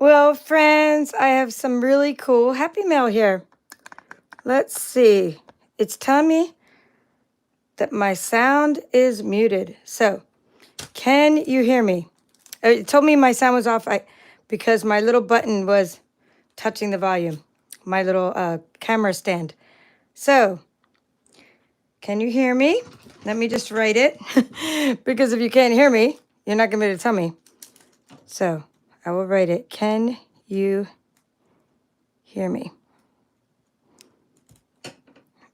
Well, friends, I have some really cool Happy Mail here. Let's see. It's telling me that my sound is muted. So, can you hear me? It told me my sound was off because my little button was touching the volume, my little camera stand. So, can you hear me? Let me just write it because if you can't hear me, you're not going to be able to tell me. So, I will write it. Can you hear me?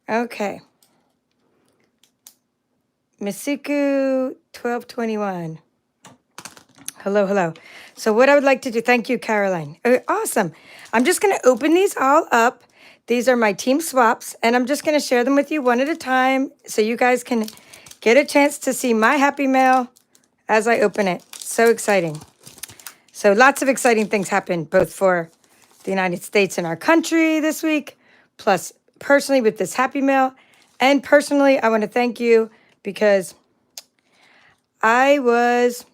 Okay. Misiku 1221. Hello, hello. So what I would like to do, thank you, Caroline. Awesome. I'm just going to open these all up. These are my team swaps, and I'm just going to share them with you one at a time so you guys can get a chance to see my Happy Mail as I open it. So exciting. So lots of exciting things happened, both for the United States and our country this week, plus personally with this Happy Mail. And personally, I want to thank you because I was,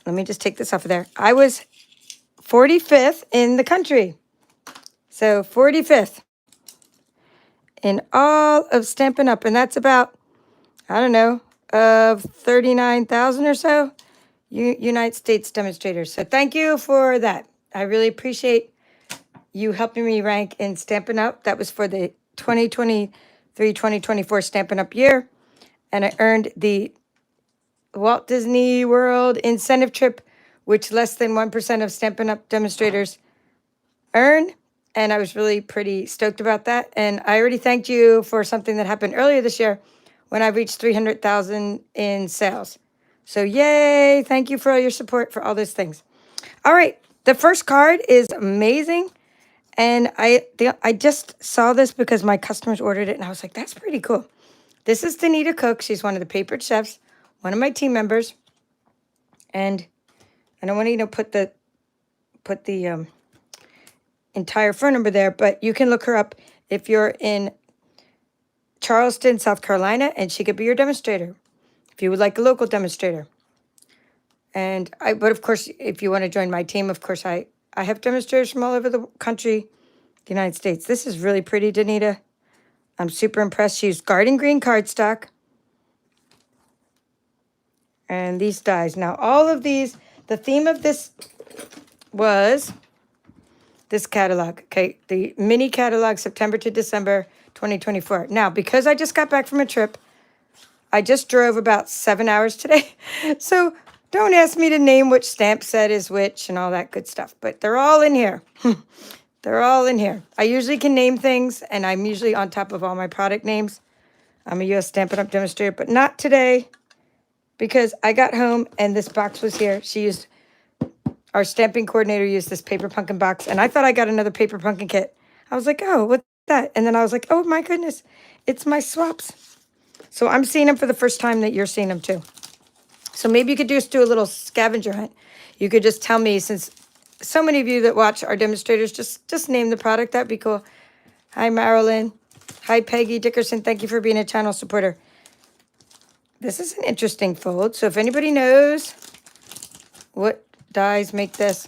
let me just take this off of there. I was 45th in the country. So 45th in all of Stampin' Up. And that's about, I don't know, of 39,000 or so United States demonstrators. So thank you for that. I really appreciate you helping me rank in Stampin' Up. That was for the 2023-2024 Stampin' Up year. And I earned the Walt Disney World incentive trip, which less than 1% of Stampin' Up demonstrators earn. And I was really pretty stoked about that. And I already thanked you for something that happened earlier this year when I reached 300,000 in sales. So yay, thank you for all your support for all those things. All right, the first card is amazing. And I just saw this because my customers ordered it, and I was like, that's pretty cool. This is Danita Cook. She's one of the papered chefs, one of my team members. And I don't want to, put the entire phone number there, but you can look her up if you're in Charleston, South Carolina, and she could be your demonstrator if you would like a local demonstrator. But of course, if you want to join my team, of course, I have demonstrators from all over the country, the United States. This is really pretty, Danita. I'm super impressed. She used garden green cardstock. And these dies. Now, all of these, the theme of this was this catalog. Okay, the mini catalog, September to December 2024. Now, because I just got back from a trip, I just drove about 7 hours today. So don't ask me to name which stamp set is which and all that good stuff. But they're all in here. They're all in here. I usually can name things, and I'm usually on top of all my product names. I'm a U.S. Stampin' Up demonstrator, but not today because I got home and this box was here. Our stamping coordinator used this paper pumpkin box, and I thought I got another paper pumpkin kit. I was like, oh, what's that? And then I was like, oh, my goodness, it's my swaps. So I'm seeing them for the first time that you're seeing them too. So maybe you could just do a little scavenger hunt. You could just tell me, since so many of you that watch our demonstrators, just name the product. That'd be cool. Hi, Marilyn. Hi, Peggy Dickerson. Thank you for being a channel supporter. This is an interesting fold. So if anybody knows what dies make this,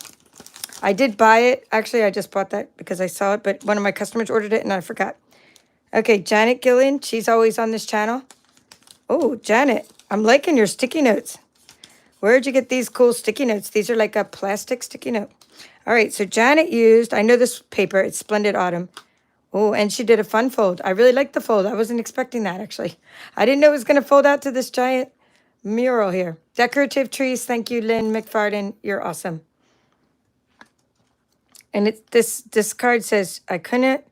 I did buy it. Actually, I just bought that because I saw it, but one of my customers ordered it and I forgot. Okay, Janet Gillian. She's always on this channel. Oh, Janet, I'm liking your sticky notes. Where'd you get these cool sticky notes? These are like a plastic sticky note. All right, so Janet used, I know this paper, it's Splendid Autumn. Oh, and she did a fun fold. I really liked the fold. I wasn't expecting that, actually. I didn't know it was going to fold out to this giant mural here. Decorative trees. Thank you, Lynn McFarden. You're awesome. And this card says, I couldn't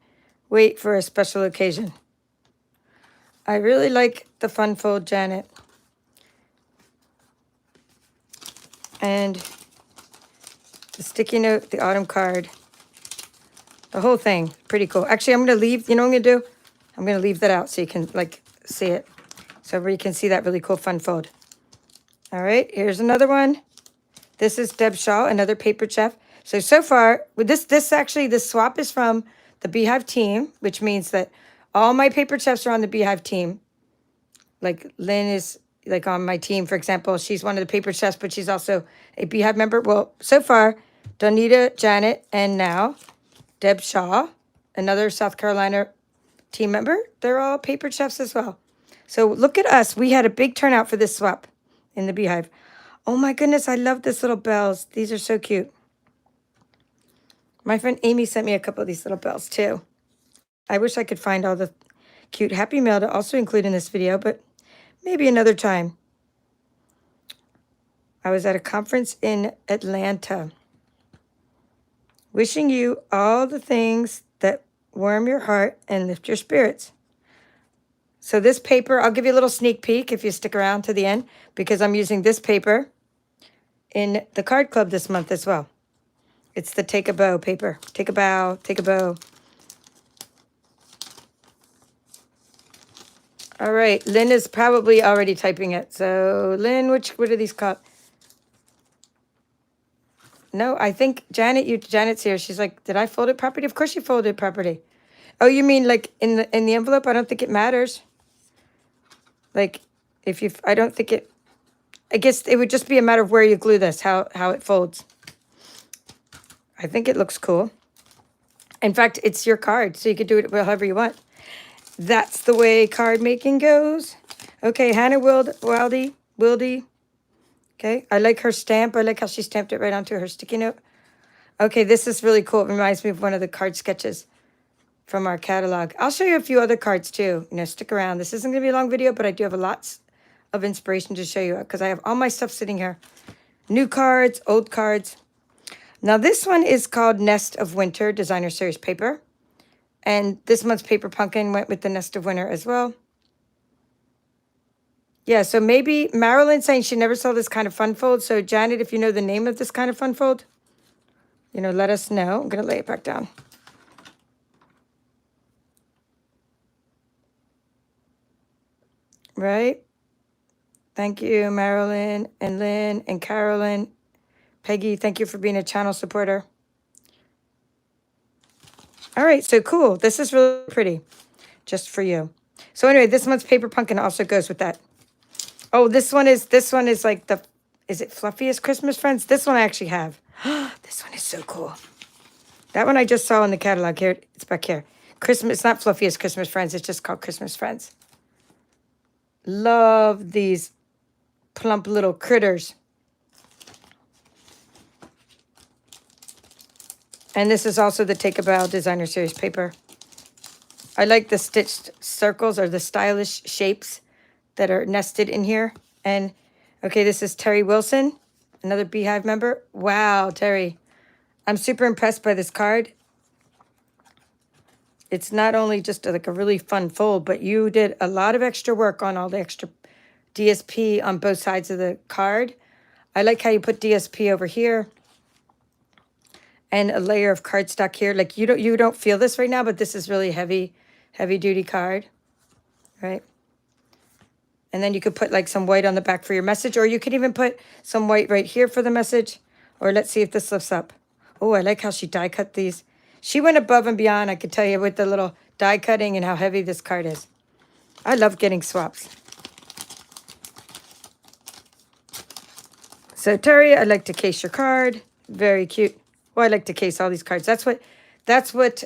wait for a special occasion. I really like the fun fold, Janet. And the sticky note, the autumn card, the whole thing, pretty cool. Actually, I'm going to leave, you know what I'm going to do? I'm going to leave that out so you can, see it. So everybody can see that really cool fun fold. All right, here's another one. This is Deb Shaw, another paper chef. So far, with this swap is from the Beehive team, which means that all my paper chefs are on the Beehive team. Like Lynn is like on my team, for example, she's one of the paper chefs, but she's also a Beehive member. Well, so far, Donita, Janet, and now Deb Shaw, another South Carolina team member. They're all paper chefs as well. So look at us. We had a big turnout for this swap in the Beehive. Oh my goodness, I love this little bells. These are so cute. My friend Amy sent me a couple of these little bells too. I wish I could find all the cute Happy Mail to also include in this video, but maybe another time. I was at a conference in Atlanta. Wishing you all the things that warm your heart and lift your spirits. So this paper, I'll give you a little sneak peek if you stick around to the end, because I'm using this paper in the card club this month as well. It's the Take a Bow paper. Take a bow, take a bow. All right, Lynn is probably already typing it. So Lynn, what are these called? No, I think Janet's here. She's like, did I fold it properly? Of course you folded it properly. Oh, you mean like in the envelope? I don't think it matters. Like I don't think it, I guess it would just be a matter of where you glue this, how it folds. I think it looks cool. In fact, it's your card, so you could do it however you want. That's the way card making goes. Okay, Hannah Wildy. Okay, I like her stamp. I like how she stamped it right onto her sticky note. Okay, this is really cool. It reminds me of one of the card sketches from our catalog. I'll show you a few other cards too. Stick around. This isn't going to be a long video, but I do have lots of inspiration to show you because I have all my stuff sitting here. New cards, old cards. Now this one is called Nest of Winter Designer Series paper. And this month's Paper Pumpkin went with the Nest of Winter as well. Yeah, so maybe Marilyn's saying she never saw this kind of fun fold. So Janet, if you know the name of this kind of fun fold, let us know. I'm going to lay it back down. Right? Thank you, Marilyn and Lynn and Carolyn. Peggy, thank you for being a channel supporter. All right, so cool. This is really pretty, just for you. So anyway, this month's Paper Pumpkin also goes with that. Oh, this one is like is it Fluffiest Christmas Friends? This one I actually have. This one is so cool. That one I just saw in the catalog here. It's back here. Christmas, it's not Fluffiest Christmas Friends. It's just called Christmas Friends. Love these plump little critters. And this is also the Take a Bow Designer Series paper. I like the stitched circles or the stylish shapes that are nested in here. And, okay, this is Terry Wilson, another Beehive member. Wow, Terry. I'm super impressed by this card. It's not only just like a really fun fold, but you did a lot of extra work on all the extra DSP on both sides of the card. I like how you put DSP over here and a layer of cardstock here. Like you don't feel this right now, but this is really heavy duty card, right? And then you could put like some white on the back for your message, or you could even put some white right here for the message. Or let's see if this lifts up. Oh, I like how she die cut these. She went above and beyond, I could tell you, with the little die cutting and how heavy this card is. I love getting swaps. So Terry, I'd like to case your card. Very cute. Well, I like to case all these cards. That's what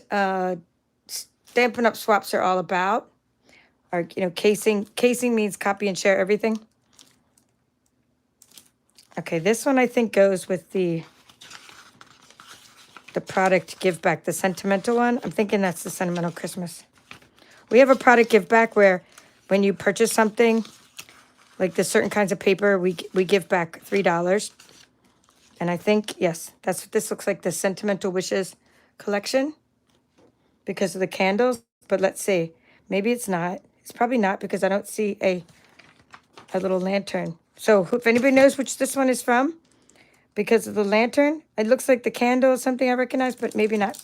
Stampin' Up swaps are all about. Or, casing means copy and share everything. Okay, this one I think goes with the product give back, the sentimental one. I'm thinking that's the Sentimental Christmas. We have a product give back where when you purchase something, like the certain kinds of paper, we give back $3. And I think, yes, that's what this looks like, the Sentimental Wishes collection because of the candles. But let's see. Maybe it's not. It's probably not because I don't see a little lantern. So if anybody knows which this one is from, because of the lantern, it looks like the candle is something I recognize, but maybe not.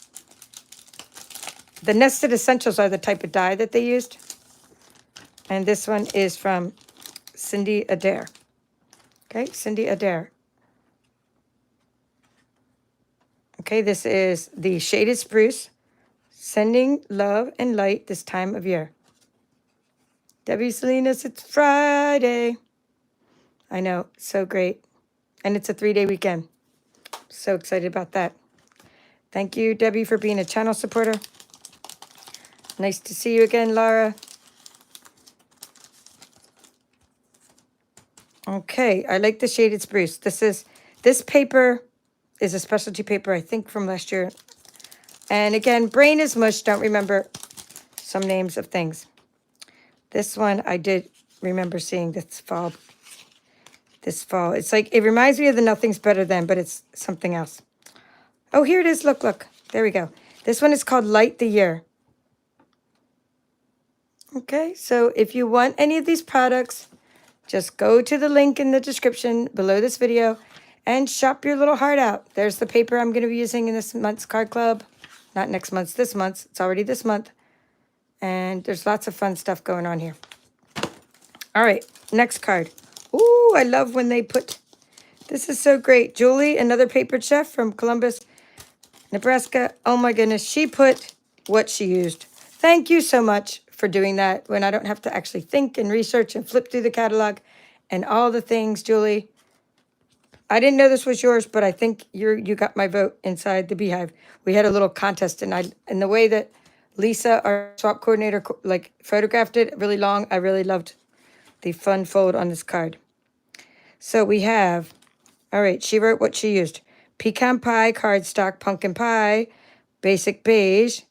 The Nested Essentials are the type of die that they used. And this one is from Cindy Adair. Okay, Cindy Adair. Okay, this is the Shaded Spruce, Sending Love and Light This Time of Year. Debbie Salinas, it's Friday. I know, so great. And it's a 3-day weekend. So excited about that. Thank you, Debbie, for being a channel supporter. Nice to see you again, Laura. Okay, I like the shaded spruce. This paper is a specialty paper, I think, from last year. And again, brain is mush. Don't remember some names of things. This one I did remember seeing this fall. It's like, it reminds me of the Nothing's Better Than, but it's something else. Oh, here it is. Look, look. There we go. This one is called Light the Year. Okay, so if you want any of these products, just go to the link in the description below this video and shop your little heart out. There's the paper I'm going to be using in this month's card club. Not next month's, this month's. It's already this month. And there's lots of fun stuff going on here. All right, next card. Ooh, I love when they put... This is so great. Julie, another papered chef from Columbus, Nebraska. Oh my goodness, she put what she used. Thank you so much for doing that when I don't have to actually think and research and flip through the catalog and all the things, Julie. I didn't know this was yours, but I think you got my vote inside the Beehive. We had a little contest, and the way that Lisa, our swap coordinator, like photographed it really long, I really loved the fun fold on this card. So we have, all right, she wrote what she used. Pecan pie, cardstock, pumpkin pie, basic beige.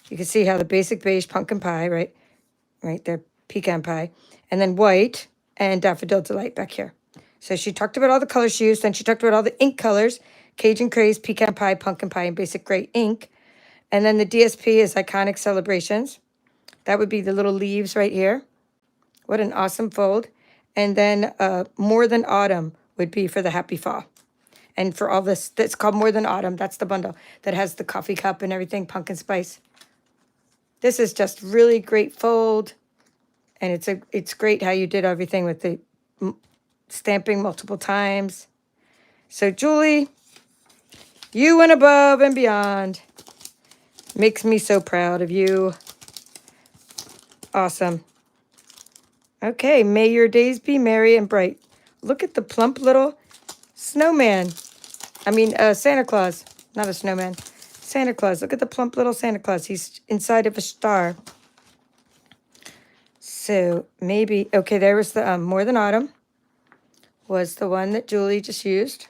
You can see how the basic beige pumpkin pie, right? Right there, pecan pie. And then white and daffodil delight back here. So she talked about all the colors she used. Then she talked about all the ink colors. Cajun Craze, pecan pie, pumpkin pie, and basic gray ink. And then the DSP is Iconic Celebrations. That would be the little leaves right here. What an awesome fold. And then More Than Autumn would be for the Happy Fall. And for all this, that's called More Than Autumn. That's the bundle that has the coffee cup and everything, pumpkin spice. This is just really great fold. And it's great how you did everything with the stamping multiple times. So Julie, you went above and beyond. Makes me so proud of you. Awesome. Okay, may your days be merry and bright. Look at the plump little snowman. I mean, Santa Claus, not a snowman. Santa Claus. Look at the plump little Santa Claus. He's inside of a star. So maybe, okay, there was the More Than Autumn. Was the one that Julie just used.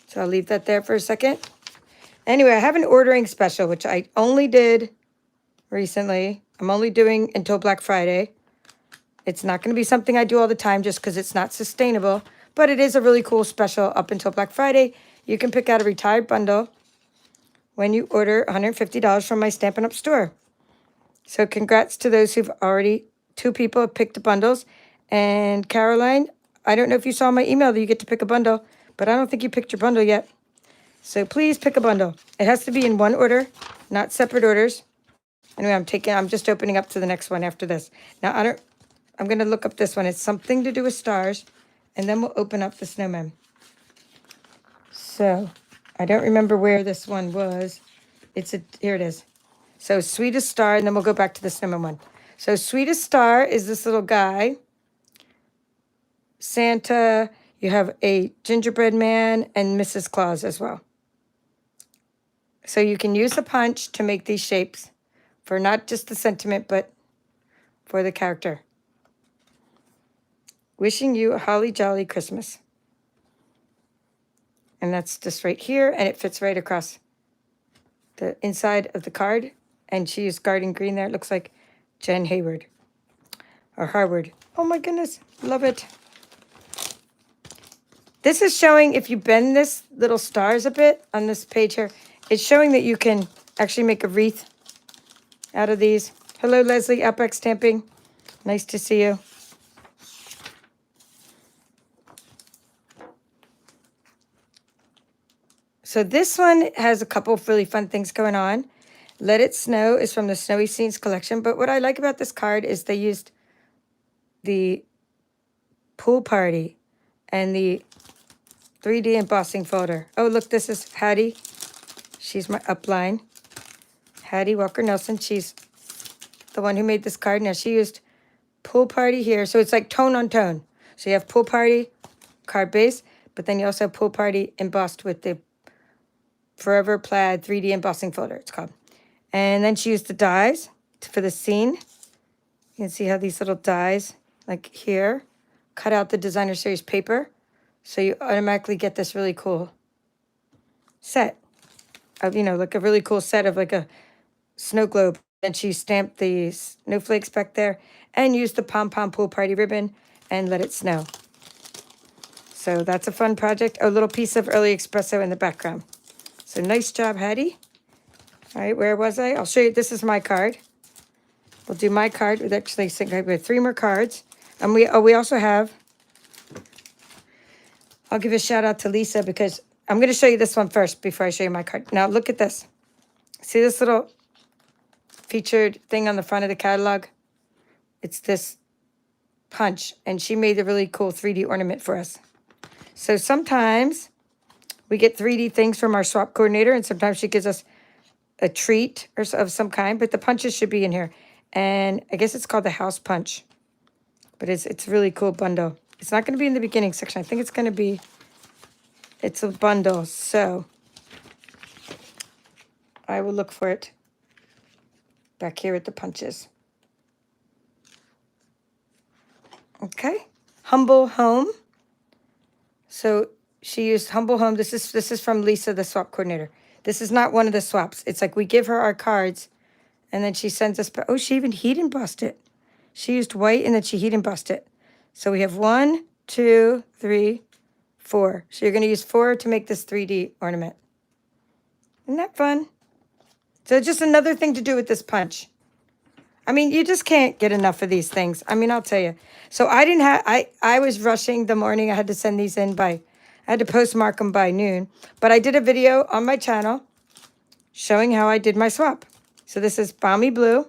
So I'll leave that there for a second. Anyway, I have an ordering special, which I only did recently. I'm only doing until Black Friday. It's not going to be something I do all the time just because it's not sustainable. But it is a really cool special up until Black Friday. You can pick out a retired bundle when you order $150 from my Stampin' Up store. So congrats to those who've already, 2 people have picked the bundles. And Caroline, I don't know if you saw my email that you get to pick a bundle, but I don't think you picked your bundle yet. So please pick a bundle. It has to be in one order, not separate orders. Anyway, I'm just opening up to the next one after this. Now, I'm going to look up this one. It's something to do with stars, and then we'll open up the snowman. So, I don't remember where this one was. Here it is. So, Sweetest Star, and then we'll go back to the snowman one. So, Sweetest Star is this little guy. Santa, you have a gingerbread man, and Mrs. Claus as well. So, you can use a punch to make these shapes for not just the sentiment, but for the character. Wishing you a holly jolly Christmas. And that's just right here, and it fits right across the inside of the card. And she used garden green there. It looks like Jen Hayward or Harvard. Oh my goodness, love it. This is showing, if you bend this little stars a bit on this page here, it's showing that you can actually make a wreath out of these. Hello, Leslie, Outback Stamping. Nice to see you. So this one has a couple of really fun things going on. Let It Snow is from the Snowy Scenes collection. But what I like about this card is they used the pool party and the 3D embossing folder. Oh, look, this is Hattie. She's my upline. Hattie Walker Nelson. She's the one who made this card. Now, she used pool party here. So it's like tone on tone. So you have Pool Party card base, but then you also have Pool Party embossed with the Forever Plaid 3D embossing folder, it's called. And then she used the dies for the scene. You can see how these little dies, like here, cut out the designer series paper. So you automatically get this really cool set of, you know, like a really cool set of like a snow globe. And she stamped the snowflakes back there and used the Pom Pom Pool Party ribbon and let it snow. So that's a fun project. A little piece of early espresso in the background. So nice job, Hattie. All right, where was I? I'll show you. This is my card. We'll do my card. With actually, we have 3 more cards. And we also have, I'll give a shout out to Lisa because I'm going to show you this one first before I show you my card. Now look at this. See this little featured thing on the front of the catalog? It's this punch, and she made a really cool 3D ornament for us. So sometimes we get 3D things from our swap coordinator, and sometimes she gives us a treat or of some kind, but the punches should be in here. And I guess it's called the house punch, but it's a really cool bundle. It's not going to be in the beginning section. I think it's going to be, it's a bundle. So I will look for it back here at the punches. Okay. Humble Home. So she used Humble Home. This is from Lisa, the swap coordinator. This is not one of the swaps. It's like we give her our cards, and then she sends us, oh, she even heat embossed it. She used white, and then she heat embossed it. So we have 1, 2, 3, 4. So you're going to use 4 to make this 3D ornament. Isn't that fun? So just another thing to do with this punch. I mean, you just can't get enough of these things. I mean, I'll tell you. So I was rushing the morning. I had to send these in I had to postmark them by noon. But I did a video on my channel showing how I did my swap. So this is Balmy Blue.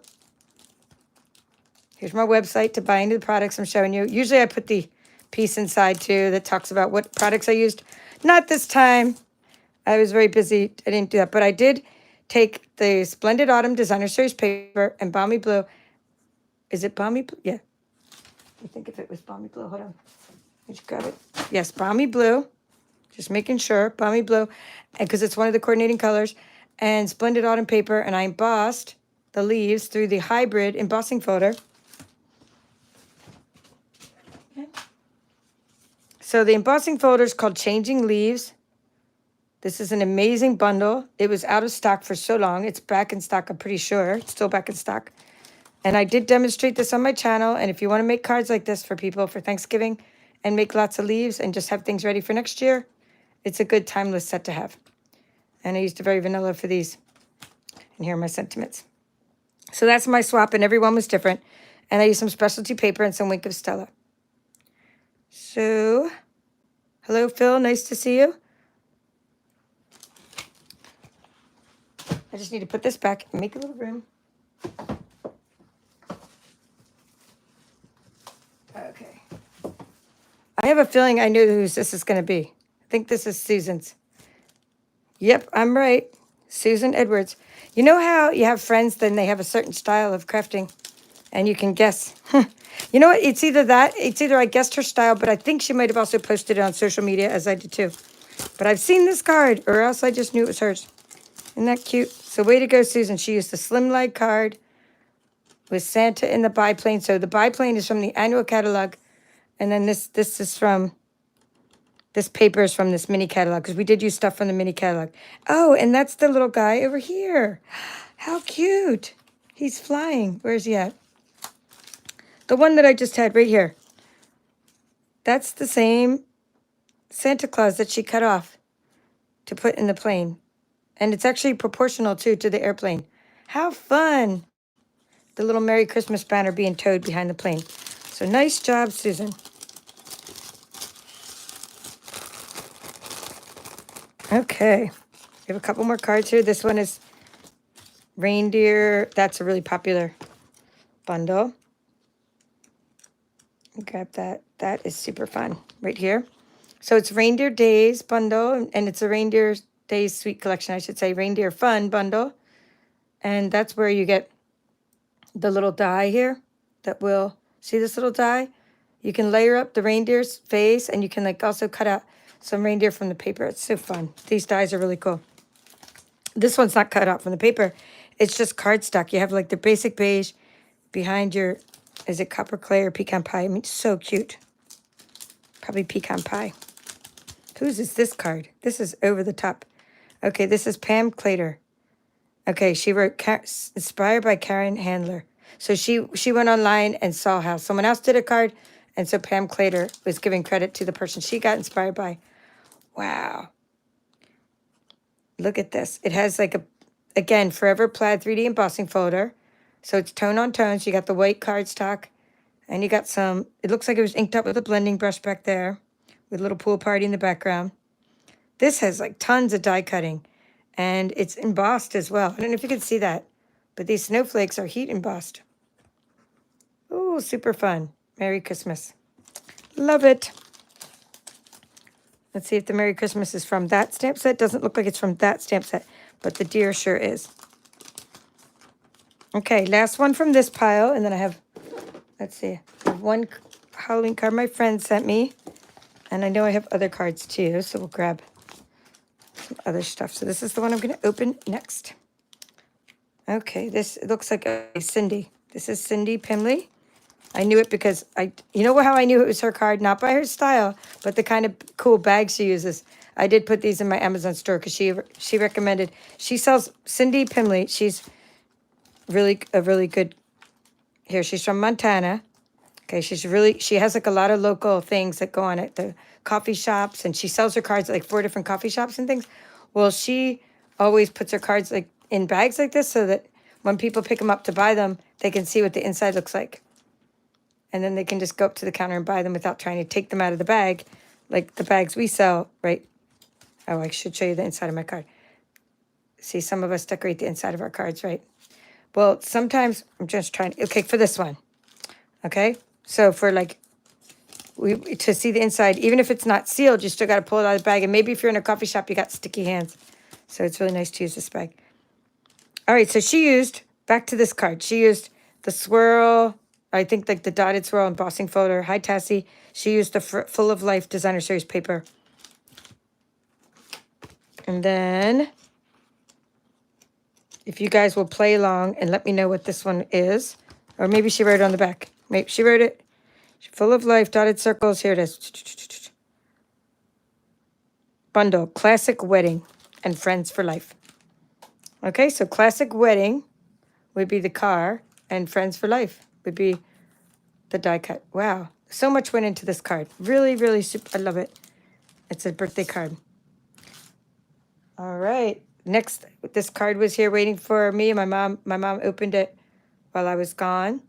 Here's my website to buy into the products I'm showing you. Usually I put the piece inside too that talks about what products I used. Not this time. I was very busy. I didn't do that. But I did take the Splendid Autumn Designer Series paper and Balmy Blue. Is it Balmy Blue? Yeah. I think if it was Balmy Blue. Hold on. I just grab it. Yes, Balmy Blue. Just making sure. Balmy Blue. Because it's one of the coordinating colors. And Splendid Autumn paper. And I embossed the leaves through the hybrid embossing folder. Okay. So the embossing folder is called Changing Leaves. This is an amazing bundle. It was out of stock for so long. It's back in stock, I'm pretty sure. It's still back in stock. And I did demonstrate this on my channel. And if you want to make cards like this for people for Thanksgiving and make lots of leaves and just have things ready for next year, it's a good timeless set to have. And I used a very vanilla for these. And here are my sentiments. So that's my swap, and every one was different. And I used some specialty paper and some Wink of Stella. So, hello, Phil. Nice to see you. I just need to put this back and make a little room. Okay. I have a feeling I knew whose this is going to be. I think this is Susan's. Yep, I'm right. Susan Edwards. You know how you have friends, then they have a certain style of crafting, and you can guess. You know what? It's either that, it's either I guessed her style, but I think she might have also posted it on social media, as I did too. But I've seen this card, or else I just knew it was hers. Isn't that cute? So way to go, Susan. She used the Slim Light card with Santa in the biplane. So the biplane is from the annual catalog. And then this is from, this paper is from this mini catalog, because we did use stuff from the mini catalog. Oh, and that's the little guy over here. How cute. He's flying. Where's he at? The one that I just had right here. That's the same Santa Claus that she cut off to put in the plane. And it's actually proportional, too, to the airplane. How fun. The little Merry Christmas banner being towed behind the plane. So nice job, Susan. Okay. We have a couple more cards here. This one is Reindeer. That's a really popular bundle. Grab that. That is super fun right here. So it's Reindeer Days bundle, and it's a Reindeer Days Sweet Collection, I should say. Reindeer Fun bundle. And that's where you get the little die here that will, see this little die? You can layer up the reindeer's face, and you can like also cut out some reindeer from the paper. It's so fun. These dies are really cool. This one's not cut out from the paper. It's just cardstock. You have like the basic beige behind your, is it copper clay or pecan pie? I mean, so cute. Probably pecan pie. Whose is this card? This is over the top. Okay, this is Pam Clater. Okay, she wrote inspired by Karen Handler. So she went online and saw how someone else did a card, and so Pam Clater was giving credit to the person she got inspired by. Wow. Look at this. It has like a, again, Forever Plaid 3D embossing folder. So it's tone on tone. So you got the white cardstock, and you got some, it looks like it was inked up with a blending brush back there with a little pool party in the background. This has like tons of die cutting, and it's embossed as well. I don't know if you can see that, but these snowflakes are heat embossed. Oh, super fun. Merry Christmas. Love it. Let's see if the Merry Christmas is from that stamp set. Doesn't look like it's from that stamp set, but the deer sure is. Okay, last one from this pile, and then I have, let's see, I have one Halloween card my friend sent me, and I know I have other cards too, so we'll grab some other stuff. So this is the one I'm going to open next. Okay, this looks like a Cindy. This is Cindy Pimley. I knew it because you know how I knew it was her card? Not by her style, but the kind of cool bag she uses. I did put these in my Amazon store because she recommended. She sells Cindy Pimley. She's a really good. Here, she's from Montana. Okay, she has like a lot of local things that go on at the coffee shops, and she sells her cards at like 4 different coffee shops and things. Well, she always puts her cards like in bags like this so that when people pick them up to buy them, they can see what the inside looks like. And then they can just go up to the counter and buy them without trying to take them out of the bag, like the bags we sell, right? Oh, I should show you the inside of my card. See, some of us decorate the inside of our cards, right? Well, sometimes I'm just trying to, okay, for this one, okay? So for like, to see the inside, even if it's not sealed, you still got to pull it out of the bag. And maybe if you're in a coffee shop, you got sticky hands. So it's really nice to use this bag. All right, so she used, back to this card, she used the swirl, I think like the dotted swirl embossing folder. Hi, Tassie. She used the Full of Life Designer Series paper. And then, if you guys will play along and let me know what this one is, or maybe she wrote it on the back. Maybe she wrote it. Full of Life, dotted circles. Here it is. Bundle, Classic Wedding and Friends for Life. Okay, so Classic Wedding would be the car, and Friends for Life would be the die cut. Wow, so much went into this card. Really, really super. I love it. It's a birthday card. All right. Next, this card was here waiting for me and my mom. My mom opened it while I was gone.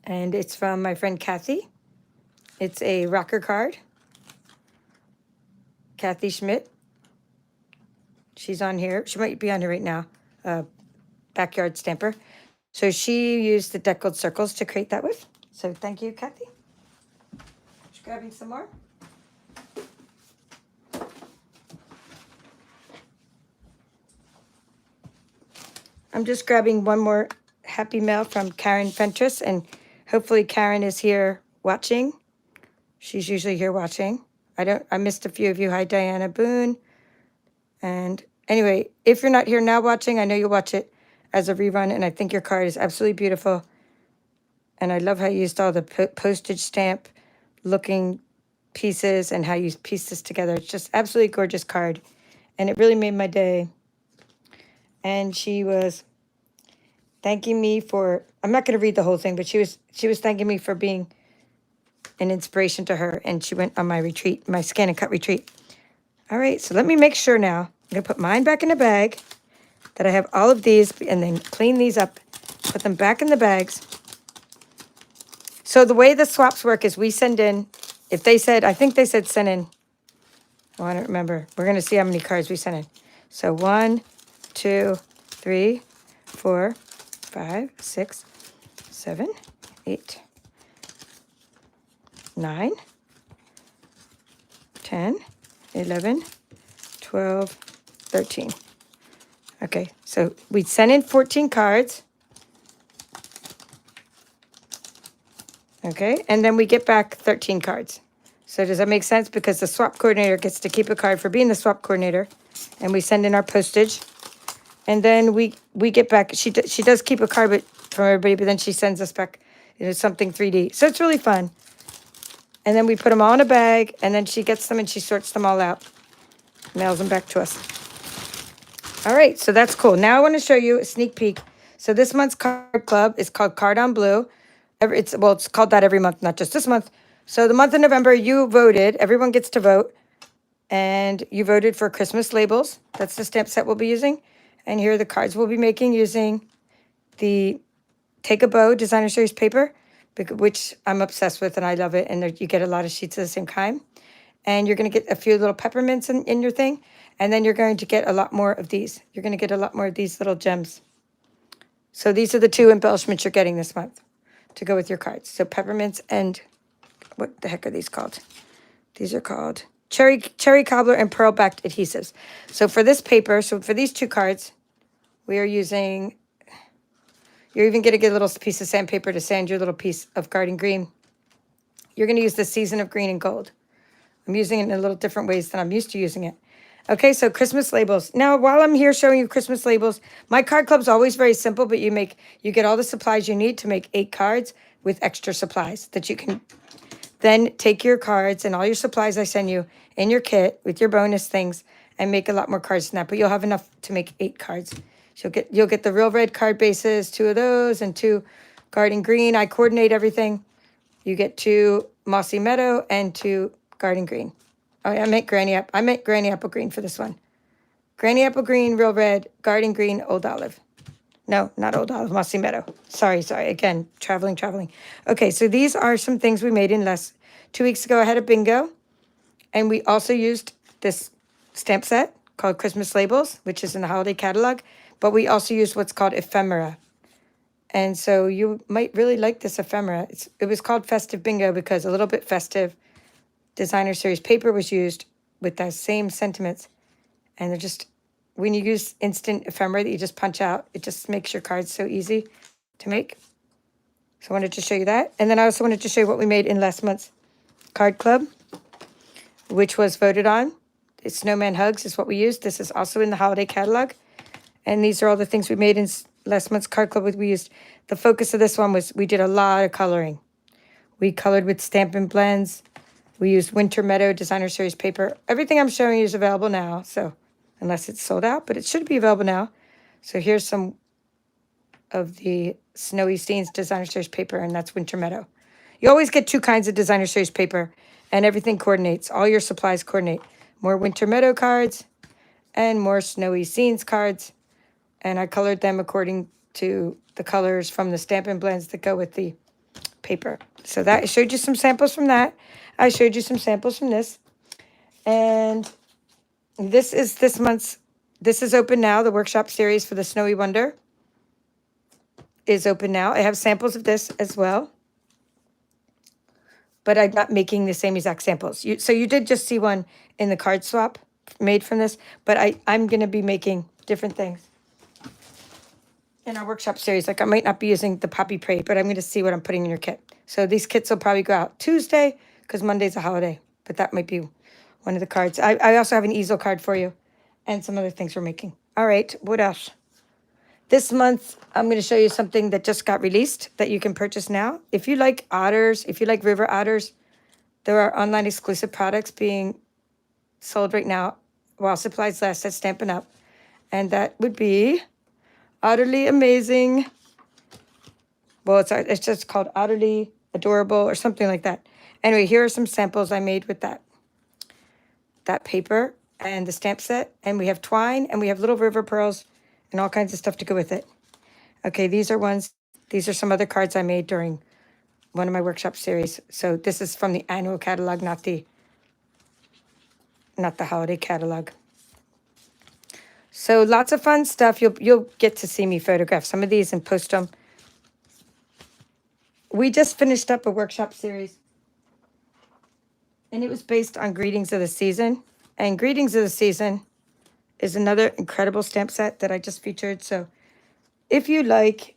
And it's from my friend Kathy. It's a rocker card. Kathy Schmidt. She's on here. She might be on here right now. Backyard Stamper. So she used the deckled circles to create that with. So thank you, Kathy. Just grabbing some more. I'm just grabbing one more happy mail from Karen Fentress, and hopefully Karen is here watching. She's usually here watching. I missed a few of you. Hi, Diana Boone. And anyway, if you're not here now watching, I know you'll watch it as a rerun, and I think your card is absolutely beautiful. And I love how you used all the postage stamp looking pieces and how you pieced this together. It's just absolutely gorgeous card, and it really made my day. And she was thanking me for, I'm not going to read the whole thing, but she was thanking me for being an inspiration to her, and she went on my retreat, my scan and cut retreat. All right, so let me make sure now. I'm going to put mine back in the bag, that I have all of these, and then clean these up, put them back in the bags. So the way the swaps work is we send in, if they said, I think they said send in, oh, I don't remember. We're going to see how many cards we sent in. So 1, 2, 3, 4, 5, 6, 7, 8, 9, 10, 11, 12, 13. Okay, so we sent in 14 cards. Okay, and then we get back 13 cards. So does that make sense? Because the swap coordinator gets to keep a card for being the swap coordinator, and we send in our postage, and then we get back. She does keep a card from everybody, but then she sends us back, something 3D. So it's really fun. And then we put them all in a bag, and then she gets them and she sorts them all out, mails them back to us. All right, so that's cool. Now I want to show you a sneak peek. So this month's card club is called Card on Blue. It's called that every month, not just this month. So the month of November, you voted. Everyone gets to vote. And you voted for Christmas labels. That's the stamp set we'll be using. And here are the cards we'll be making using the Take a Bow Designer Series paper, which I'm obsessed with and I love it. And you get a lot of sheets of the same kind. And you're going to get a few little peppermints in your thing. And then you're going to get a lot more of these. You're going to get a lot more of these little gems. So these are the two embellishments you're getting this month to go with your cards. So peppermints and what the heck are these called? These are called cherry cobbler and pearl backed adhesives. So for this paper, so for these two cards, we are using, you're even going to get a little piece of sandpaper to sand your little piece of garden green. You're going to use the Season of Green and Gold. I'm using it in a little different ways than I'm used to using it. Okay, so Christmas labels. Now, while I'm here showing you Christmas labels, my card club's always very simple, but you get all the supplies you need to make 8 cards with extra supplies that you can then take your cards and all your supplies I send you in your kit with your bonus things and make a lot more cards than that. But you'll have enough to make 8 cards. So you'll get the Real Red card bases, 2 of those, and 2 Garden Green. I coordinate everything. You get 2 Mossy Meadow and 2 Garden Green. Oh, yeah, I meant Granny Apple Green for this one. Granny Apple Green, Real Red, Garden Green, Old Olive. No, not Old Olive, Mossy Meadow. Sorry. Again, traveling. Okay, so these are some things we made in 2 weeks ago. I had a bingo, and we also used this stamp set called Christmas Labels, which is in the holiday catalog, but we also used what's called ephemera. And so you might really like this ephemera. It was called Festive Bingo because a little bit festive Designer Series paper was used with those same sentiments. And they're just, when you use instant ephemera that you just punch out, it just makes your cards so easy to make. So I wanted to show you that. And then I also wanted to show you what we made in last month's card club, which was voted on. It's Snowman Hugs is what we used. This is also in the holiday catalog. And these are all the things we made in last month's card club. We used, the focus of this one was we did a lot of coloring. We colored with Stampin' Blends. We used Winter Meadow Designer Series paper. Everything I'm showing you is available now, so unless it's sold out, but it should be available now. So here's some of the Snowy Scenes Designer Series paper, and that's Winter Meadow. You always get 2 kinds of Designer Series paper, and everything coordinates. All your supplies coordinate. More Winter Meadow cards and more Snowy Scenes cards, and I colored them according to the colors from the Stampin' Blends that go with the paper. So that I showed you some samples from that. I showed you some samples from this. And this is this month's, this is open now. The workshop series for the Snowy Wonder is open now. I have samples of this as well. But I'm not making the same exact samples. So you did just see one in the card swap made from this. But I'm going to be making different things in our workshop series. Like I might not be using the Poppy Parade, but I'm going to see what I'm putting in your kit. So these kits will probably go out Tuesday because Monday's a holiday. But that might be one of the cards. I also have an easel card for you and some other things we're making. All right, what else? This month, I'm going to show you something that just got released that you can purchase now. If you like otters, if you like river otters, there are online exclusive products being sold right now while supplies last at Stampin' Up. And that would be Utterly Amazing. Well, it's just called Utterly Adorable or something like that. Anyway, here are some samples I made with that paper and the stamp set. And we have twine and we have little river pearls and all kinds of stuff to go with it. Okay, these are some other cards I made during one of my workshop series. So this is from the annual catalog, not the holiday catalog. So lots of fun stuff. You'll get to see me photograph some of these and post them. We just finished up a workshop series, and it was based on Greetings of the Season. And Greetings of the Season is another incredible stamp set that I just featured. So if you like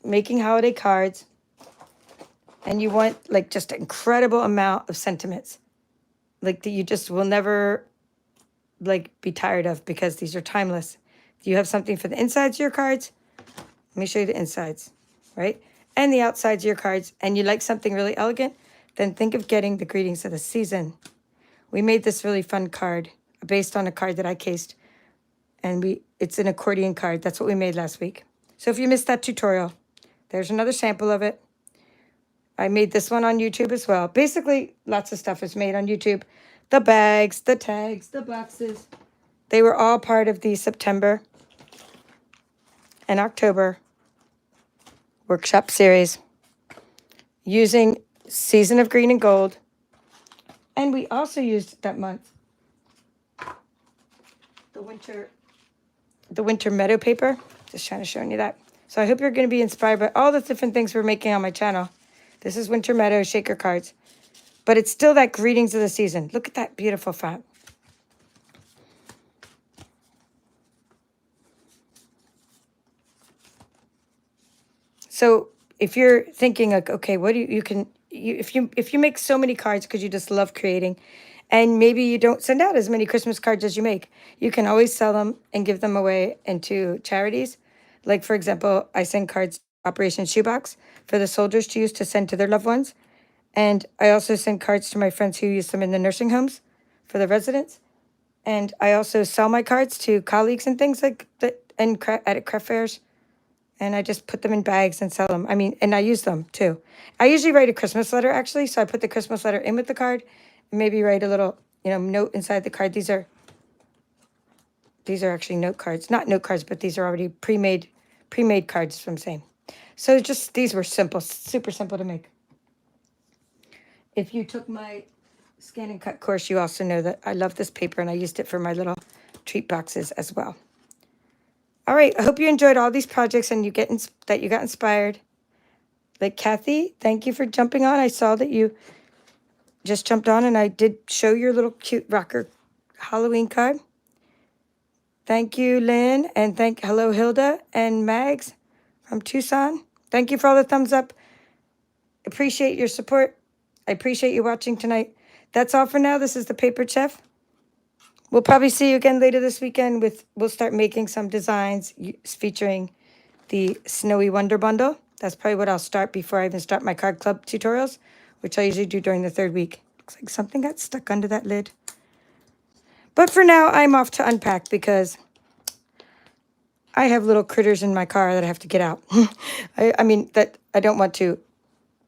making holiday cards, And you want like just an incredible amount of sentiments, like that you just will never like be tired of, because these are timeless. Do you have something for the insides of your cards? Let me show you the insides, right? And the outsides of your cards. And you like something really elegant, then think of getting the greetings of the season. We made this really fun card based on a card that I cased. And it's an accordion card. That's what we made last week. So if you missed that tutorial, there's another sample of it. I made this one on YouTube as well. Basically, lots of stuff is made on YouTube. The bags, the tags, the boxes. They were all part of the September and October workshop series using Season of Green and Gold. And we also used that month the winter meadow paper. Just trying to show you that. So I hope you're going to be inspired by all the different things we're making on my channel. This is Winter Meadow shaker cards. But it's still that greetings of the season. Look at that beautiful font. So if you're thinking like, okay, what do if you make so many cards because you just love creating, and maybe you don't send out as many Christmas cards as you make, you can always sell them and give them away into charities. Like, for example, I send cards to Operation Shoebox for the soldiers to use to send to their loved ones. And I also send cards to my friends who use them in the nursing homes for the residents. And I also sell my cards to colleagues and things like that, and at craft fairs. And I just put them in bags and sell them. I mean, and I use them too. I usually write a Christmas letter, actually. So I put the Christmas letter in with the card and maybe write a little, note inside the card. These are actually note cards. Not note cards, but these are already pre-made cards from same. So just, these were simple, super simple to make. If you took my scan and cut course, you also know that I love this paper and I used it for my little treat boxes as well. All right, I hope you enjoyed all these projects and you got inspired. Like Kathy, thank you for jumping on. I saw that you just jumped on and I did show your little cute rocker Halloween card. Thank you, Lynn, and hello, Hilda and Mags from Tucson. Thank you for all the thumbs up. Appreciate your support. I appreciate you watching tonight. That's all for now. This is the Paper Chef. We'll probably see you again later this weekend. We'll start making some designs featuring the Snowy Wonder Bundle. That's probably what I'll start before I even start my card club tutorials, which I usually do during the 3rd week. Looks like something got stuck under that lid. But for now, I'm off to unpack because I have little critters in my car that I have to get out. I mean, that I don't want to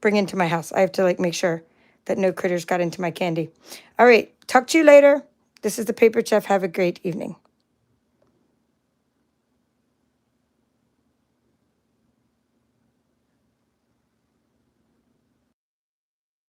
bring into my house. I have to make sure that no critters got into my candy. All right, talk to you later. This is the Paper Chef. Have a great evening.